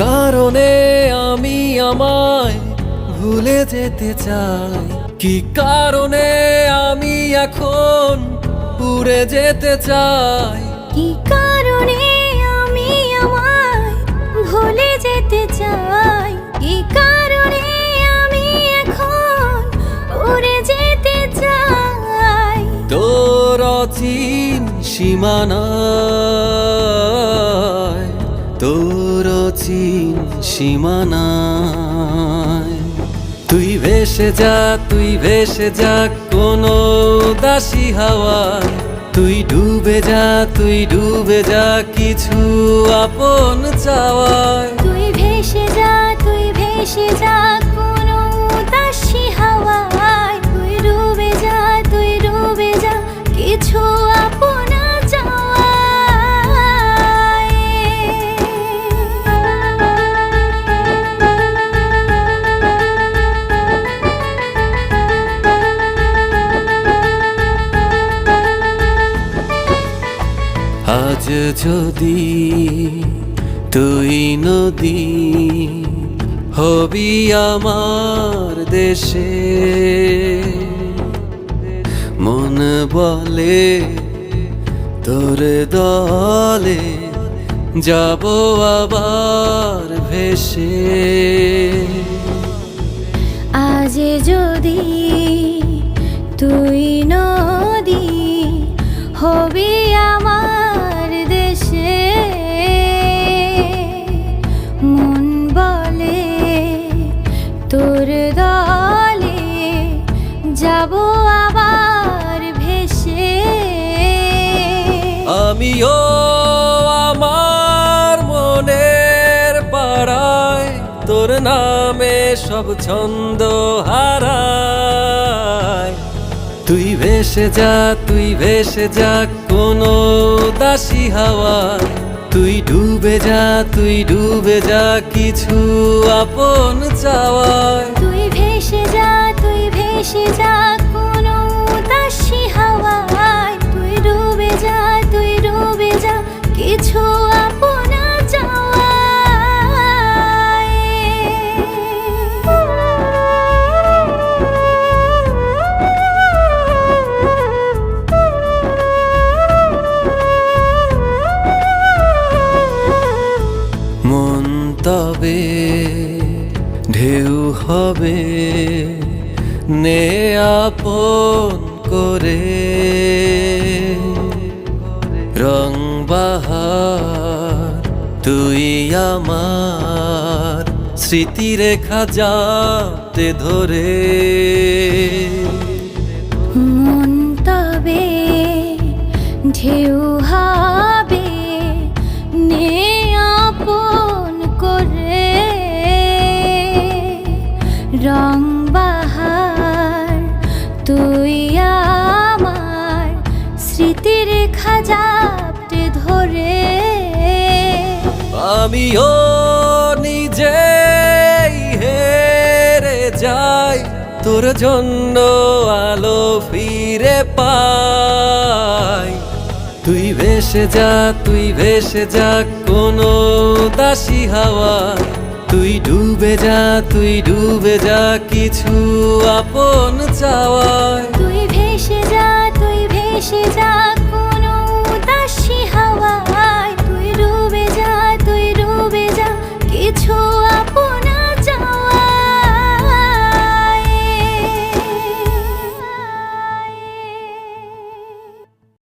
কারণে আমি আমায় ভুলে যেতে চাই? কি কারণে আমি এখন উড়ে যেতে চাই? কি কারণে আমি আমায় ভুলে যেতে চাই? কি কারণে আমি এখন উড়ে যেতে চাই? তোর অচিন সীমানায়, তোর অচিন সীমানায় তুই ভেসে যা, তুই ভেসে যা কোনো দাসী হাওয়ায়। তুই ডুবে যা, তুই ডুবে যা কিছু আপন চাওয়ায়। তুই ভেসে যা, তুই ভেসে যা কোনো উদাসী হাওয়ায়। তুই ডুবে যা, তুই ডুবে যা কিছু আপন চাওয়ায়। আজ যদি তুই নদী হবি আমার দেশে, মন বলে তোর দলে যাব আবার ভেসে। আজ যদি তুই নদী হবি আমার দেশে, মন বলে তোর দলে যাব আবার ভেসে। আমিও আমার মনের পাড়ায় তোর নামে সব ছন্দ হারায়। তুই ভেসে যা, তুই ভেসে যা কোনো দাসী হাওয়ায়। তুই ডুবে যা, তুই ডুবে যা কিছু আপন চাওয়ায়। তুই ভেসে যা, তুই ভেসে যা কোনো উদাসী হাওয়ায়। তুই ডুবে যা, তুই ডুবে যা কিছু আপন চাওয়ায়। মন তবে ঢেউ হবে নে আপন করে, রং বাহার তুই আমার স্মৃতিরেখা যাতে ধরে। মন তবে ঢেউ হবে নে আপন করে, রং বাহার তুই আমার স্মৃতিরেখা যাতে ধরে। আমিও নিজেই হেরে যাই তোর জন্য আলো ফিরে পাই। তুই ভেসে যা, তুই ভেসে যা কোনো দাসী হাওয়ায়। তুই ডুবে যা, তুই ডুবে যা কিছু আপন চাওয়ায়। তুই ভেসে যা, তুই ভেসে যা